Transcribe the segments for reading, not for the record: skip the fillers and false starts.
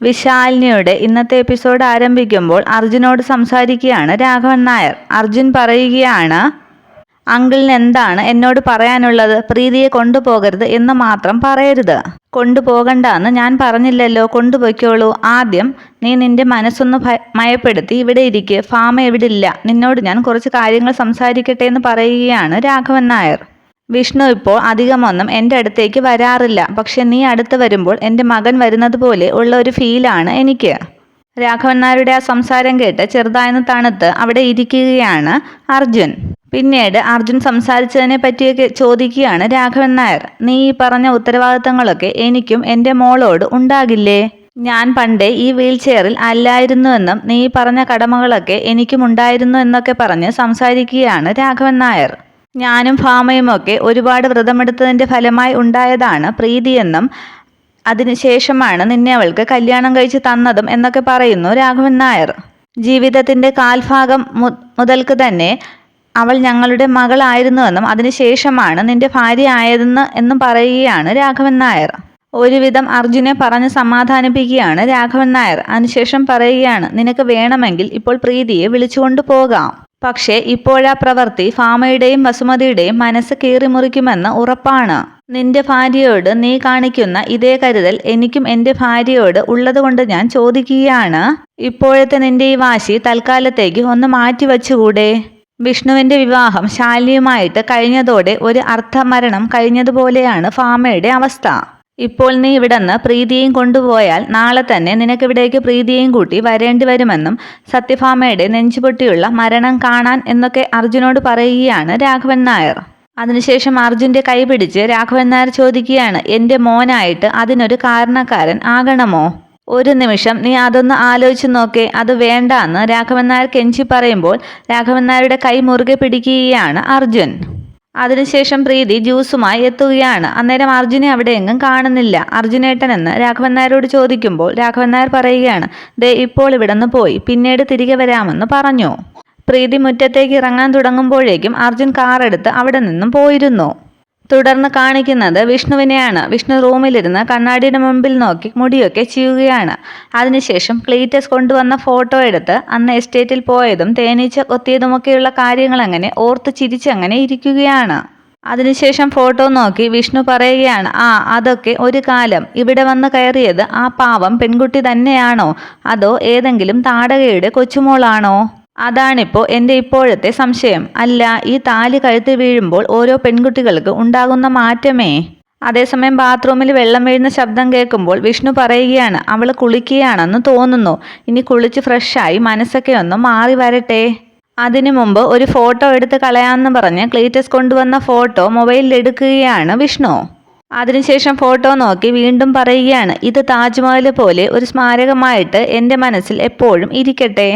വിശാലിനിയുടെ ഇന്നത്തെ എപ്പിസോഡ് ആരംഭിക്കുമ്പോൾ അർജുനോട് സംസാരിക്കുകയാണ് രാഘവൻ നായർ. അർജുൻ പറയുകയാണ്, അങ്കിളിന് എന്താണ് എന്നോട് പറയാനുള്ളത്? പ്രീതിയെ കൊണ്ടുപോകരുത് എന്ന് മാത്രം പറയരുത്. കൊണ്ടുപോകണ്ടെന്ന് ഞാൻ പറഞ്ഞില്ലല്ലോ, കൊണ്ടുപോയിക്കോളൂ. ആദ്യം നീ നിന്റെ മനസ്സൊന്ന് മയപ്പെടുത്തി ഇവിടെ ഇരിക്ക്. ഫാമ എവിടെ ഇല്ല, നിന്നോട് ഞാൻ കുറച്ച് കാര്യങ്ങൾ സംസാരിക്കട്ടെ എന്ന് പറയുകയാണ് രാഘവൻ നായർ. വിഷ്ണു ഇപ്പോൾ അധികമൊന്നും എൻ്റെ അടുത്തേക്ക് വരാറില്ല, പക്ഷെ നീ അടുത്ത് വരുമ്പോൾ എൻ്റെ മകൻ വരുന്നത് പോലെ ഉള്ള ഒരു ഫീലാണ് എനിക്ക്. രാഘവൻ നായരുടെ ആ സംസാരം കേട്ട് ചെറുതായെന്ന് തണുത്ത് അവിടെ ഇരിക്കുകയാണ് അർജുൻ. പിന്നീട് അർജുൻ സംസാരിച്ചതിനെ പറ്റിയൊക്കെ ചോദിക്കുകയാണ് രാഘവൻ നായർ. നീ ഈ പറഞ്ഞ ഉത്തരവാദിത്തങ്ങളൊക്കെ എനിക്കും എൻ്റെ മോളോട് ഉണ്ടാകില്ലേ? ഞാൻ പണ്ടേ ഈ വീൽ ചെയറിൽ അല്ലായിരുന്നുവെന്നും നീ പറഞ്ഞ കടമകളൊക്കെ എനിക്കും ഉണ്ടായിരുന്നു എന്നൊക്കെ പറഞ്ഞ് സംസാരിക്കുകയാണ് രാഘവൻ നായർ. ഞാനും ഫാമയുമൊക്കെ ഒരുപാട് വ്രതമെടുത്തതിൻ്റെ ഫലമായി ഉണ്ടായതാണ് പ്രീതിയെന്നും അതിനുശേഷമാണ് നിന്നെ അവൾക്ക് കല്യാണം കഴിച്ച് തന്നതും എന്നൊക്കെ പറയുന്നു രാഘവൻ നായർ. ജീവിതത്തിൻ്റെ കാൽഭാഗം മുതൽക്ക് തന്നെ അവൾ ഞങ്ങളുടെ മകളായിരുന്നുവെന്നും അതിനുശേഷമാണ് നിന്റെ ഭാര്യ എന്നും പറയുകയാണ് രാഘവൻ നായർ. ഒരുവിധം അർജുനെ പറഞ്ഞ് സമാധാനിപ്പിക്കുകയാണ് രാഘവൻ നായർ. അതിനുശേഷം പറയുകയാണ്, നിനക്ക് വേണമെങ്കിൽ ഇപ്പോൾ പ്രീതിയെ വിളിച്ചുകൊണ്ട് പോകാം. പക്ഷേ ഇപ്പോഴാ പ്രവൃത്തി ഫാമയുടെയും വസുമതിയുടെയും മനസ്സ് കീറിമുറിക്കുമെന്ന് ഉറപ്പാണ്. നിന്റെ ഭാര്യയോട് നീ കാണിക്കുന്ന ഇതേ കരുതൽ എനിക്കും എൻ്റെ ഭാര്യയോട് ഉള്ളതുകൊണ്ട് ഞാൻ ചോദിക്കുകയാണ്, ഇപ്പോഴത്തെ നിന്റെ ഈ വാശി തൽക്കാലത്തേക്ക് ഒന്ന് മാറ്റിവെച്ചുകൂടെ? വിഷ്ണുവിൻ്റെ വിവാഹം ശാലിനിയുമായിട്ട് കഴിഞ്ഞതോടെ ഒരു അർത്ഥമരണം കഴിഞ്ഞതുപോലെയാണ് ഫാമയുടെ അവസ്ഥ. ഇപ്പോൾ നീ ഇവിടുന്ന് പ്രീതിയെയും കൊണ്ടുപോയാൽ നാളെ തന്നെ നിനക്കിവിടേക്ക് പ്രീതിയെയും കൂട്ടി വരേണ്ടി വരുമെന്നും സത്യഭാമയുടെ നെഞ്ചുപൊട്ടിയുള്ള മരണം കാണാൻ എന്നൊക്കെ അർജുനോട് പറയുകയാണ് രാഘവൻ നായർ. അതിനുശേഷം അർജുൻ്റെ കൈ പിടിച്ച് രാഘവൻ നായർ ചോദിക്കുകയാണ്, എൻ്റെ മോനായിട്ട് അതിനൊരു കാരണക്കാരൻ ആകണമോ? ഒരു നിമിഷം നീ അതൊന്ന് ആലോചിച്ച് നോക്കേ. അത് വേണ്ട എന്ന് രാഘവൻ നായർ കെഞ്ചി പറയുമ്പോൾ രാഘവൻ നായരുടെ കൈ മുറുകെ പിടിക്കുകയാണ് അർജുൻ. അതിനുശേഷം പ്രീതി ജ്യൂസുമായി എത്തുകയാണ്. അന്നേരം അർജുനെ അവിടെ എങ്ങും കാണുന്നില്ല. അർജുനേട്ടൻ എന്ന് രാഘവൻ നായരോട് ചോദിക്കുമ്പോൾ രാഘവൻ നായർ പറയുകയാണ്, ദേ ഇപ്പോൾ ഇവിടുന്ന് പോയി പിന്നീട് തിരികെ വരാമെന്ന് പറഞ്ഞു. പ്രീതി മുറ്റത്തേക്ക് ഇറങ്ങാൻ തുടങ്ങുമ്പോഴേക്കും അർജുൻ കാറെടുത്ത് അവിടെ നിന്നും പോയിരുന്നു. തുടർന്ന് കാണിക്കുന്നത് വിഷ്ണുവിനെയാണ്. വിഷ്ണു റൂമിലിരുന്ന് കണ്ണാടിയുടെ മുമ്പിൽ നോക്കി മുടിയൊക്കെ ചെയ്യുകയാണ്. അതിനുശേഷം ക്ലീറ്റസ് കൊണ്ടുവന്ന ഫോട്ടോ എടുത്ത് അന്ന് എസ്റ്റേറ്റിൽ പോയതും തേനീച്ച കൊത്തിയതുമൊക്കെയുള്ള കാര്യങ്ങൾ അങ്ങനെ ഓർത്ത് ചിരിച്ചങ്ങനെ ഇരിക്കുകയാണ്. അതിനുശേഷം ഫോട്ടോ നോക്കി വിഷ്ണു പറയുകയാണ്, അതൊക്കെ ഒരു കാലം. ഇവിടെ വന്ന് കയറിയത് ആ പാവം പെൺകുട്ടി തന്നെയാണോ, അതോ ഏതെങ്കിലും താടകയുടെ കൊച്ചുമോളാണോ? അതാണിപ്പോൾ എൻ്റെ ഇപ്പോഴത്തെ സംശയം. അല്ല, ഈ താലി കഴുത്തിൽ വീഴുമ്പോൾ ഓരോ പെൺകുട്ടികൾക്ക് ഉണ്ടാകുന്ന മാറ്റമേ. അതേസമയം ബാത്റൂമിൽ വെള്ളം വീഴുന്ന ശബ്ദം കേൾക്കുമ്പോൾ വിഷ്ണു പറയുകയാണ്, അവൾ കുളിക്കുകയാണെന്ന് തോന്നുന്നു. ഇനി കുളിച്ച് ഫ്രഷായി മനസ്സൊക്കെ ഒന്ന് മാറി വരട്ടെ. അതിനു മുമ്പ് ഒരു ഫോട്ടോ എടുത്ത് കളയാമെന്ന് പറഞ്ഞ് ക്ലീറ്റസ് കൊണ്ടുവന്ന ഫോട്ടോ മൊബൈലിൽ എടുക്കുകയാണ് വിഷ്ണു. അതിനുശേഷം ഫോട്ടോ നോക്കി വീണ്ടും പറയുകയാണ്, ഇത് താജ്മഹൽ പോലെ ഒരു സ്മാരകമായിട്ട് എൻ്റെ മനസ്സിൽ എപ്പോഴും ഇരിക്കട്ടെ.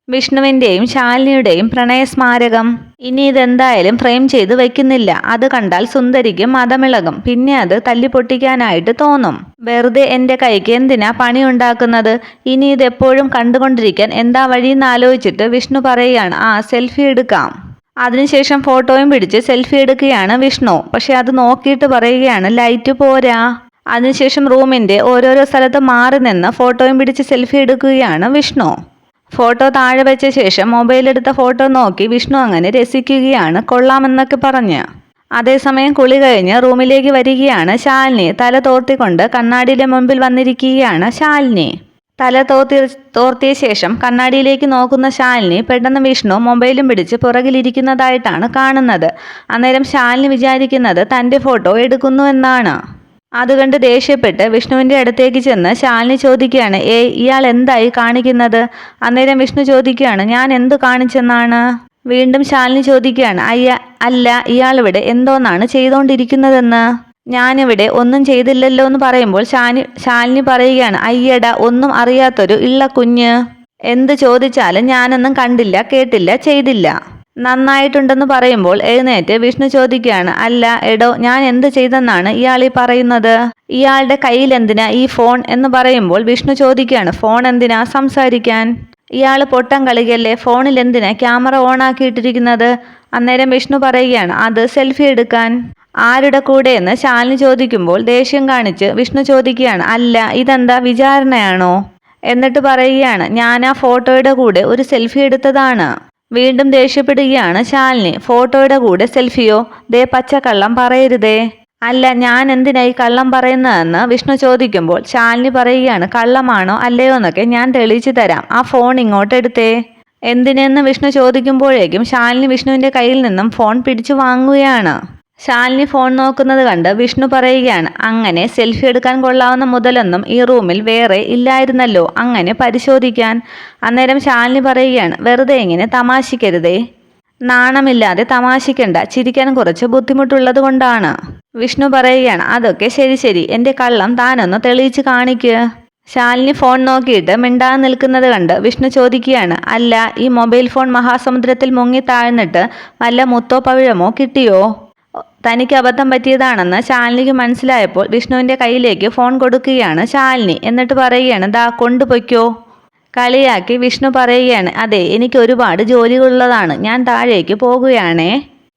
വിഷ്ണുവിൻ്റെയും ശാലിനിയുടെയും പ്രണയ സ്മാരകം. ഇനി ഇതെന്തായാലും ഫ്രെയിം ചെയ്ത് വയ്ക്കുന്നില്ല. അത് കണ്ടാൽ സുന്ദരിക്കും മതമിളകും. പിന്നെ അത് തല്ലിപ്പൊട്ടിക്കാനായിട്ട് തോന്നും. വെറുതെ എൻ്റെ കൈക്ക് എന്തിനാ പണി ഉണ്ടാക്കുന്നത്? ഇനി ഇതെപ്പോഴും കണ്ടുകൊണ്ടിരിക്കാൻ എന്താ വഴിയെന്ന് ആലോചിച്ചിട്ട് വിഷ്ണു പറയുകയാണ്, സെൽഫി എടുക്കാം. അതിനുശേഷം ഫോട്ടോയും പിടിച്ച് സെൽഫി എടുക്കുകയാണ് വിഷ്ണു. പക്ഷെ അത് നോക്കിയിട്ട് പറയുകയാണ്, ലൈറ്റ് പോരാ. അതിനുശേഷം റൂമിൻ്റെ ഓരോരോ സ്ഥലത്ത് മാറി നിന്ന് ഫോട്ടോയും പിടിച്ച് സെൽഫി എടുക്കുകയാണ് വിഷ്ണു. ഫോട്ടോ താഴെ വെച്ച ശേഷം മൊബൈലെടുത്ത ഫോട്ടോ നോക്കി വിഷ്ണു അങ്ങനെ രസിക്കുകയാണ്, കൊള്ളാമെന്നൊക്കെ പറഞ്ഞ്. അതേസമയം കുളി കഴിഞ്ഞ് റൂമിലേക്ക് വരികയാണ് ശാലിനി. തല തോർത്തിക്കൊണ്ട് കണ്ണാടിയുടെ മുമ്പിൽ വന്നിരിക്കുകയാണ് ശാലിനി. തല തോർത്തിയ ശേഷം കണ്ണാടിയിലേക്ക് നോക്കുന്ന ശാലിനി പെട്ടെന്ന് വിഷ്ണു മൊബൈലും പിടിച്ച് പുറകിലിരിക്കുന്നതായിട്ടാണ് കാണുന്നത്. അന്നേരം ശാലിനി വിചാരിക്കുന്നത് തൻ്റെ ഫോട്ടോ എടുക്കുന്നു എന്നാണ്. അതുകണ്ട് ദേഷ്യപ്പെട്ട് വിഷ്ണുവിൻ്റെ അടുത്തേക്ക് ചെന്ന് ശാലിനി ചോദിക്കുകയാണ്, ഇയാൾ എന്തായി കാണിക്കുന്നത്? അന്നേരം വിഷ്ണു ചോദിക്കുകയാണ്, ഞാൻ എന്തു കാണിച്ചെന്നാണ്? വീണ്ടും ശാലിനി ചോദിക്കുകയാണ്, അല്ല ഇയാളിവിടെ എന്തോന്നാണ് ചെയ്തുകൊണ്ടിരിക്കുന്നതെന്ന്? ഞാനിവിടെ ഒന്നും ചെയ്തില്ലല്ലോ എന്ന് പറയുമ്പോൾ ശാലിനി പറയുകയാണ്, അയ്യടാ ഒന്നും അറിയാത്തൊരു ഇള്ള കുഞ്ഞ്. എന്ത് ചോദിച്ചാലും ഞാനൊന്നും കണ്ടില്ല, കേട്ടില്ല, ചെയ്തില്ല. നന്നായിട്ടുണ്ടെന്ന് പറയുമ്പോൾ എഴുന്നേറ്റ് വിഷ്ണു ചോദിക്കുകയാണ്, അല്ല എടോ, ഞാൻ എന്ത് ചെയ്തെന്നാണ് ഇയാൾ ഈ പറയുന്നത്? ഇയാളുടെ കയ്യിൽ എന്തിനാ ഈ ഫോൺ എന്ന് പറയുമ്പോൾ വിഷ്ണു ചോദിക്കുകയാണ്, ഫോൺ എന്തിനാ? സംസാരിക്കാൻ. ഇയാൾ പൊട്ടം കളിക്കല്ലേ, ഫോണിൽ എന്തിനാ ക്യാമറ ഓൺ ആക്കിയിട്ടിരിക്കുന്നത്? അന്നേരം വിഷ്ണു പറയുകയാണ്, അത് സെൽഫി എടുക്കാൻ. ആരുടെ കൂടെയെന്ന് ശാലിനി ചോദിക്കുമ്പോൾ ദേഷ്യം കാണിച്ച് വിഷ്ണു ചോദിക്കുകയാണ്, അല്ല ഇതെന്താ വിചാരണയാണോ? എന്നിട്ട് പറയുകയാണ്, ഞാൻ ആ ഫോട്ടോയുടെ കൂടെ ഒരു സെൽഫി എടുത്തതാണ്. വീണ്ടും ദേഷ്യപ്പെടുകയാണ് ശാലിനി. ഫോട്ടോയുടെ കൂടെ സെൽഫിയോ? ദേ പച്ചക്കള്ളം പറയരുതേ. അല്ല ഞാൻ എന്തിനായി കള്ളം പറയുന്നതെന്ന് വിഷ്ണു ചോദിക്കുമ്പോൾ ശാലിനി പറയുകയാണ്, കള്ളമാണോ അല്ലയോ എന്നൊക്കെ ഞാൻ തെളിയിച്ചു തരാം, ആ ഫോൺ ഇങ്ങോട്ട് എടുത്തേ. എന്തിനെന്ന് വിഷ്ണു ചോദിക്കുമ്പോഴേക്കും ശാലിനി വിഷ്ണുവിൻ്റെ കയ്യിൽ നിന്നും ഫോൺ പിടിച്ചു വാങ്ങുകയാണ്. ശാലിനി ഫോൺ നോക്കുന്നത് കണ്ട് വിഷ്ണു പറയുകയാണ്, അങ്ങനെ സെൽഫി എടുക്കാൻ കൊള്ളാവുന്ന മുതലൊന്നും ഈ റൂമിൽ വേറെ ഇല്ലായിരുന്നല്ലോ, അങ്ങനെ പരിശോധിക്കാൻ. അന്നേരം ശാലിനി പറയുകയാണ്, വെറുതെ ഇങ്ങനെ തമാശിക്കരുതേ, നാണമില്ലാതെ തമാശിക്കണ്ട, ചിരിക്കാൻ കുറച്ച് ബുദ്ധിമുട്ടുള്ളത് കൊണ്ടാണ്. വിഷ്ണു പറയുകയാണ്, അതൊക്കെ ശരി ശരി, എൻ്റെ കള്ളം താനൊന്ന് തെളിയിച്ച് കാണിക്ക്. ശാലിനി ഫോൺ നോക്കിയിട്ട് മിണ്ടാതെ നിൽക്കുന്നത് കണ്ട് വിഷ്ണു ചോദിക്കുകയാണ്, അല്ല ഈ മൊബൈൽ ഫോൺ മഹാസമുദ്രത്തിൽ മുങ്ങി താഴ്ന്നിട്ട് വല്ല മുത്തോ പവിഴമോ കിട്ടിയോ? തനിക്ക് അബദ്ധം പറ്റിയതാണെന്ന് ശാലിനിക്ക് മനസ്സിലായപ്പോൾ വിഷ്ണുവിൻ്റെ കയ്യിലേക്ക് ഫോൺ കൊടുക്കുകയാണ് ശാലിനി. എന്നിട്ട് പറയുകയാണ്, ദാ കൊണ്ടുപോയിക്കോ. കളിയാക്കി വിഷ്ണു പറയുകയാണ്, അതെ എനിക്ക് ഒരുപാട് ജോലികളുള്ളതാണ്, ഞാൻ താഴേക്ക് പോകുകയാണേ.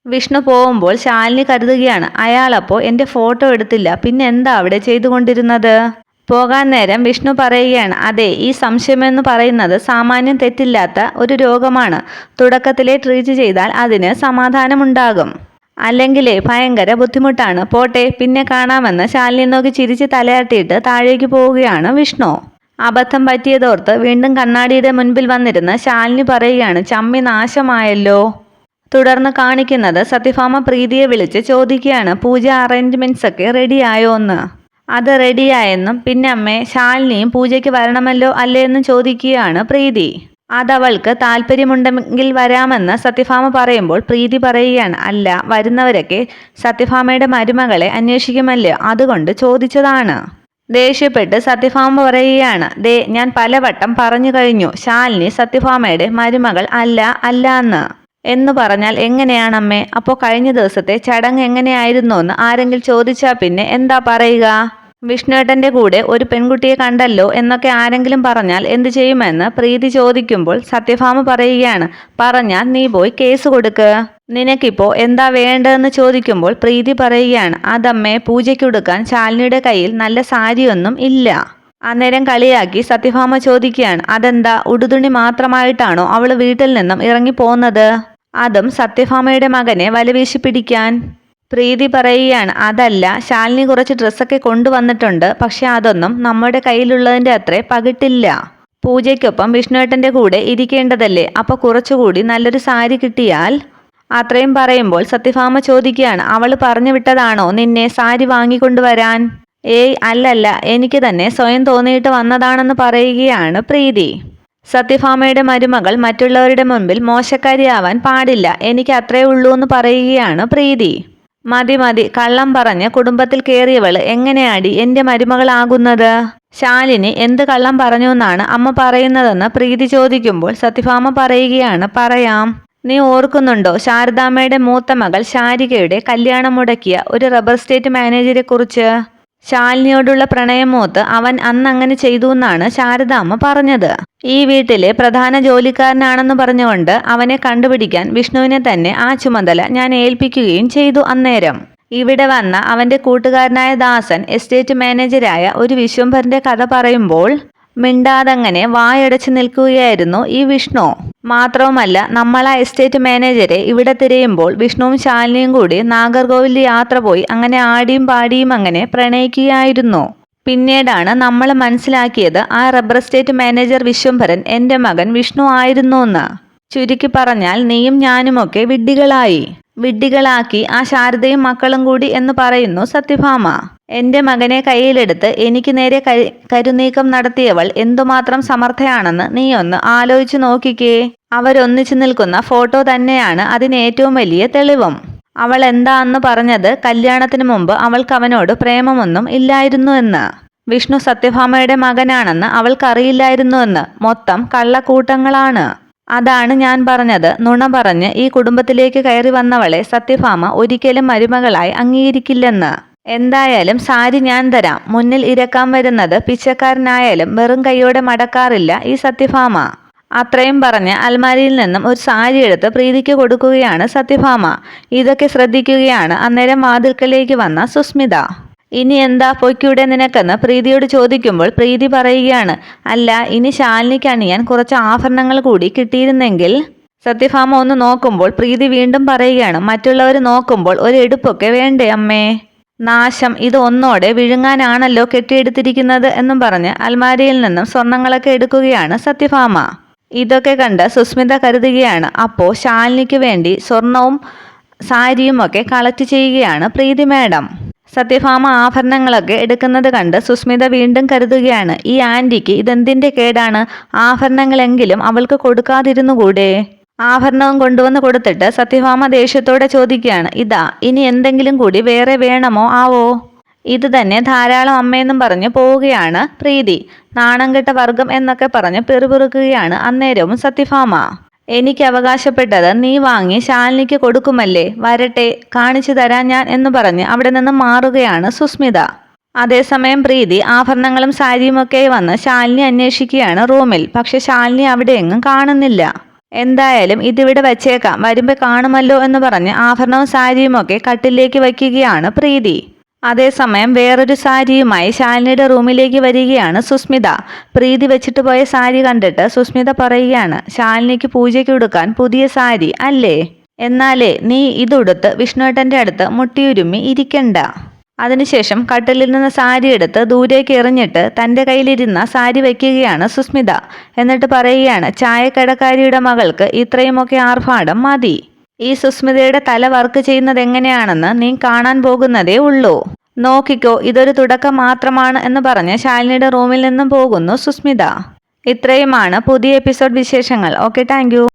വിഷ്ണു പോകുമ്പോൾ ശാലിനി കരുതുകയാണ്, അയാളപ്പോൾ എൻ്റെ ഫോട്ടോ എടുത്തില്ല, പിന്നെ എന്താ അവിടെ ചെയ്തുകൊണ്ടിരുന്നത്? പോകാൻ നേരം വിഷ്ണു പറയുകയാണ്, അതെ ഈ സംശയമെന്ന് പറയുന്നത് സാമാന്യം തെറ്റില്ലാത്ത ഒരു രോഗമാണ്, തുടക്കത്തിലെ ട്രീറ്റ് ചെയ്താൽ അതിന് സമാധാനമുണ്ടാകും, അല്ലെങ്കിലേ ഭയങ്കര ബുദ്ധിമുട്ടാണ്. പോട്ടെ, പിന്നെ കാണാമെന്ന് ശാലിനി നോക്കി ചിരിച്ച് തലയാട്ടിയിട്ട് താഴേക്ക് പോവുകയാണ് വിഷ്ണു. അബദ്ധം പറ്റിയതോർത്ത് വീണ്ടും കണ്ണാടിയുടെ മുൻപിൽ വന്നിരുന്ന് ശാലിനി പറയുകയാണ്, ചമ്മി നാശമായല്ലോ. തുടർന്ന് കാണിക്കുന്നത് സത്യഭാമ പ്രീതിയെ വിളിച്ച് ചോദിക്കുകയാണ്, പൂജ അറേഞ്ച്മെൻറ്റ്സ് ഒക്കെ റെഡിയായോ എന്ന്. അത് റെഡിയായെന്നും പിന്നെ അമ്മേ ശാലിനിയും പൂജയ്ക്ക് വരണമല്ലോ അല്ലേ എന്നും ചോദിക്കുകയാണ് പ്രീതി. അതവൾക്ക് താല്പര്യമുണ്ടെങ്കിൽ വരാമെന്ന് സത്യഭാമ പറയുമ്പോൾ പ്രീതി പറയുകയാണ്, അല്ല വരുന്നവരൊക്കെ സത്യഭാമയുടെ മരുമകളെ അന്വേഷിക്കുമല്ലോ, അതുകൊണ്ട് ചോദിച്ചതാണ്. ദേഷ്യപ്പെട്ട് സത്യഭാമ പറയുകയാണ്, ദേ ഞാൻ പലവട്ടം പറഞ്ഞു കഴിഞ്ഞു, ശാലിനി സത്യഭാമയുടെ മരുമകൾ അല്ല എന്ന് പറഞ്ഞാൽ എങ്ങനെയാണമ്മേ? അപ്പോൾ കഴിഞ്ഞ ദിവസത്തെ ചടങ്ങ് എങ്ങനെയായിരുന്നു എന്ന് ആരെങ്കിലും ചോദിച്ചാൽ പിന്നെ എന്താ പറയുക? വിഷ്ണുവേട്ടൻ്റെ കൂടെ ഒരു പെൺകുട്ടിയെ കണ്ടല്ലോ എന്നൊക്കെ ആരെങ്കിലും പറഞ്ഞാൽ എന്തു ചെയ്യുമെന്ന് പ്രീതി ചോദിക്കുമ്പോൾ സത്യഭാമ പറയുകയാണ്, പറഞ്ഞാൽ നീ പോയി കേസ് കൊടുക്ക്. നിനക്കിപ്പോൾ എന്താ വേണ്ടതെന്ന് ചോദിക്കുമ്പോൾ പ്രീതി പറയുകയാണ്, അതമ്മേ പൂജയ്ക്കുടുക്കാൻ ശാലിനിയുടെ കയ്യിൽ നല്ല സാരിയൊന്നും ഇല്ല. അന്നേരം കളിയാക്കി സത്യഭാമ ചോദിക്കുകയാണ്, അതെന്താ ഉടുതുണി മാത്രമായിട്ടാണോ അവൾ വീട്ടിൽ നിന്നും ഇറങ്ങിപ്പോന്നത്? അതും സത്യഭാമയുടെ മകനെ വലവീശി പിടിക്കാൻ. പ്രീതി പറയുകയാണ്, അതല്ല ശാലിനി കുറച്ച് ഡ്രസ്സൊക്കെ കൊണ്ടുവന്നിട്ടുണ്ട്, പക്ഷെ അതൊന്നും നമ്മുടെ കയ്യിലുള്ളതിൻ്റെ അത്ര പകിട്ടില്ല. പൂജയ്ക്കൊപ്പം വിഷ്ണുവേട്ടൻ്റെ കൂടെ ഇരിക്കേണ്ടതല്ലേ, അപ്പോൾ കുറച്ചുകൂടി നല്ലൊരു സാരി കിട്ടിയാൽ. അത്രയും പറയുമ്പോൾ സത്യഭാമ ചോദിക്കുകയാണ്, അവൾ പറഞ്ഞു വിട്ടതാണോ നിന്നെ സാരി വാങ്ങിക്കൊണ്ടുവരാൻ? ഏയ് അല്ലല്ല, എനിക്ക് തന്നെ സ്വയം തോന്നിയിട്ട് വന്നതാണെന്ന് പറയുകയാണ് പ്രീതി. സത്യഭാമയുടെ മരുമകൾ മറ്റുള്ളവരുടെ മുൻപിൽ മോശക്കാരിയാവാൻ പാടില്ല, എനിക്ക് അത്രേ ഉള്ളൂ എന്ന് പറയുകയാണ് പ്രീതി. മതി മതി, കള്ളം പറഞ്ഞ് കുടുംബത്തിൽ കയറിയവൾ എങ്ങനെയാടി എൻ്റെ മരുമകളാകുന്നത്? ശാലിനി എന്ത് കള്ളം പറഞ്ഞു എന്നാണ് അമ്മ പറയുന്നതെന്ന് പ്രീതി ചോദിക്കുമ്പോൾ സത്യഭാമ പറയുകയാണ്, പറയാം. നീ ഓർക്കുന്നുണ്ടോ ശാരദാമ്മയുടെ മൂത്ത മകൾ ശാരികയുടെ കല്യാണം മുടക്കിയ ഒരു റബ്ബർ എസ്റ്റേറ്റ് മാനേജരെ കുറിച്ച്? ശാലിനിയോടുള്ള പ്രണയം മൂത്ത് അവൻ അന്ന് അങ്ങനെ ചെയ്തു എന്നാണ് ശാരദാമ്മ പറഞ്ഞത്. ഈ വീട്ടിലെ പ്രധാന ജോലിക്കാരനാണെന്ന് പറഞ്ഞുകൊണ്ട് അവനെ കണ്ടുപിടിക്കാൻ വിഷ്ണുവിനെ തന്നെ ആ ചുമതല ഞാൻ ഏൽപ്പിക്കുകയും ചെയ്തു. അന്നേരം ഇവിടെ വന്ന അവൻ്റെ കൂട്ടുകാരനായ ദാസൻ എസ്റ്റേറ്റ് മാനേജരായ ഒരു വിശ്വംഭരൻ്റെ കഥ പറയുമ്പോൾ മിണ്ടാതങ്ങനെ വായടച്ചു നിൽക്കുകയായിരുന്നു ഈ വിഷ്ണു. മാത്രവുമല്ല നമ്മൾ ആ എസ്റ്റേറ്റ് മാനേജരെ ഇവിടെ തിരയുമ്പോൾ വിഷ്ണുവും ശാലിനിയും കൂടി നാഗർകോവിൽ യാത്ര പോയി അങ്ങനെ ആടിയും പാടിയും അങ്ങനെ പ്രണയിക്കുകയായിരുന്നു. പിന്നീടാണ് നമ്മൾ മനസ്സിലാക്കിയത് ആ റബ്ബർ എസ്റ്റേറ്റ് മാനേജർ വിശ്വംഭരൻ എൻ്റെ മകൻ വിഷ്ണു ആയിരുന്നു എന്ന്. ചുരുക്കി പറഞ്ഞാൽ നീയും ഞാനുമൊക്കെ വിഡ്ഢികളാക്കി ആ ശാരദയും മക്കളും കൂടി എന്ന് പറയുന്നു സത്യഭാമ. എൻ്റെ മകനെ കയ്യിലെടുത്ത് എനിക്ക് നേരെ കരുനീക്കം നടത്തിയവൾ എന്തുമാത്രം സമർത്ഥയാണെന്ന് നീ ഒന്ന് ആലോചിച്ചു നോക്കിക്കേ. അവരൊന്നിച്ചു നിൽക്കുന്ന ഫോട്ടോ തന്നെയാണ് അതിന് ഏറ്റവും വലിയ തെളിവും. അവൾ എന്താന്ന് പറഞ്ഞത് കല്യാണത്തിന് മുമ്പ് അവൾക്ക് അവനോട് പ്രേമമൊന്നും ഇല്ലായിരുന്നു എന്ന്. വിഷ്ണു സത്യഭാമയുടെ മകനാണെന്ന് അവൾക്കറിയില്ലായിരുന്നുവെന്ന്. മൊത്തം കള്ളക്കൂട്ടങ്ങളാണ്. അതാണ് ഞാൻ പറഞ്ഞത്. നുണ പറഞ്ഞ് ഈ കുടുംബത്തിലേക്ക് കയറി വന്നവളെ സത്യഭാമ ഒരിക്കലും മരുമകളായി അംഗീകരിക്കില്ലെന്ന്. എന്തായാലും സാരി ഞാൻ തരാം. മുന്നിൽ ഇരക്കാൻ വരുന്നത് പിച്ചക്കാരനായാലും വെറും കൈയോടെ മടക്കാറില്ല ഈ സത്യഭാമ. അത്രയും പറഞ്ഞ് അൽമാരിയിൽ നിന്നും ഒരു സാരി എടുത്ത് പ്രീതിക്ക് കൊടുക്കുകയാണ് സത്യഭാമ. ഇതൊക്കെ ശ്രദ്ധിക്കുകയാണ് അന്നേരം വാതിൽക്കലേക്ക് വന്ന സുസ്മിത. ഇനി എന്താ പൊയ്ക്കൂടെ നിനക്കെന്ന് പ്രീതിയോട് ചോദിക്കുമ്പോൾ പ്രീതി പറയുകയാണ്, അല്ല ഇനി ശാലിനിക്ക് അണിയാൻ കുറച്ച് ആഭരണങ്ങൾ കൂടി കിട്ടിയിരുന്നെങ്കിൽ. സത്യഭാമ ഒന്ന് നോക്കുമ്പോൾ പ്രീതി വീണ്ടും പറയുകയാണ്, മറ്റുള്ളവർ നോക്കുമ്പോൾ ഒരു എടുപ്പൊക്കെ വേണ്ടേ അമ്മേ? നാശം, ഇത് ഒന്നോടെ വിഴുങ്ങാനാണല്ലോ കെട്ടിയെടുത്തിരിക്കുന്നത് എന്നും പറഞ്ഞ് അൽമാരിയിൽ നിന്നും സ്വർണങ്ങളൊക്കെ എടുക്കുകയാണ് സത്യഭാമ. ഇതൊക്കെ കണ്ട് സുസ്മിത കരുതുകയാണ്, അപ്പോൾ ശാലിനിക്ക് വേണ്ടി സ്വർണവും സാരിയും ഒക്കെ കളക്ട് ചെയ്യുകയാണ് പ്രീതി മാഡം. സത്യഭാമ ആഭരണങ്ങളൊക്കെ എടുക്കുന്നത് കണ്ട് സുസ്മിത വീണ്ടും കരുതുകയാണ്, ഈ ആൻറ്റിക്ക് ഇതെന്തിൻ്റെ കേടാണ്? ആഭരണങ്ങളെങ്കിലും അവൾക്ക് കൊടുക്കാതിരുന്നുകൂടെ? ആഭരണവും കൊണ്ടുവന്ന് കൊടുത്തിട്ട് സത്യഭാമ ദേഷ്യത്തോടെ ചോദിക്കുകയാണ്, ഇതാ ഇനി എന്തെങ്കിലും കൂടി വേറെ വേണമോ ആവോ? ഇത് തന്നെ ധാരാളം അമ്മയെന്നും പറഞ്ഞ് പോവുകയാണ് പ്രീതി. നാണം കെട്ട വർഗം എന്നൊക്കെ പറഞ്ഞ് പിറുപിറുക്കുകയാണ് അന്നേരവും സത്യഭാമ. എനിക്ക് അവകാശപ്പെട്ടത് നീ വാങ്ങി ശാലിനിക്ക് കൊടുക്കുമല്ലേ, വരട്ടെ കാണിച്ചു തരാൻ ഞാൻ എന്ന് പറഞ്ഞ് അവിടെ നിന്ന് മാറുകയാണ് സുസ്മിത. അതേസമയം പ്രീതി ആഭരണങ്ങളും സാരിയുമൊക്കെ വന്ന് ശാലിനി അന്വേഷിക്കുകയാണ് റൂമിൽ. പക്ഷെ ശാലിനി അവിടെ എങ്ങും കാണുന്നില്ല. എന്തായാലും ഇതിവിടെ വച്ചേക്കാം, വരുമ്പോൾ കാണുമല്ലോ എന്ന് പറഞ്ഞ് ആഭരണവും സാരിയുമൊക്കെ കട്ടിലേക്ക് വയ്ക്കുകയാണ് പ്രീതി. അതേസമയം വേറൊരു സാരിയുമായി ശാലിനിയുടെ റൂമിലേക്ക് വരികയാണ് സുസ്മിത. പ്രീതി വെച്ചിട്ട് പോയ സാരി കണ്ടിട്ട് സുസ്മിത പറയുകയാണ്, ശാലിനിക്ക് പൂജയ്ക്ക് ഉടുക്കാൻ പുതിയ സാരി അല്ലേ? എന്നാലേ നീ ഇതുടുത്ത് വിഷ്ണുവേട്ടൻ്റെ അടുത്ത് മുട്ടിയുരുമ്മി ഇരിക്കണ്ട. അതിനുശേഷം കട്ടിലിൽ നിന്ന് സാരി എടുത്ത് ദൂരേക്ക് എറിഞ്ഞിട്ട് തൻ്റെ കയ്യിലിരുന്ന സാരി വയ്ക്കുകയാണ് സുസ്മിത. എന്നിട്ട് പറയുകയാണ്, ചായക്കടക്കാരിയുടെ മകൾക്ക് ഇത്രയുമൊക്കെ ആർഭാടം മതി. ഈ സുസ്മിതയുടെ തല വർക്ക് ചെയ്യുന്നത് എങ്ങനെയാണെന്ന് നീ കാണാൻ പോകുന്നതേ ഉള്ളൂ. നോക്കിക്കോ, ഇതൊരു തുടക്കം മാത്രമാണ് എന്ന് പറഞ്ഞ് ശാലിനിയുടെ റൂമിൽ നിന്നും പോകുന്നു സുസ്മിത. ഇത്രയുമാണ് പുതിയ എപ്പിസോഡ് വിശേഷങ്ങൾ. Okay, thank you.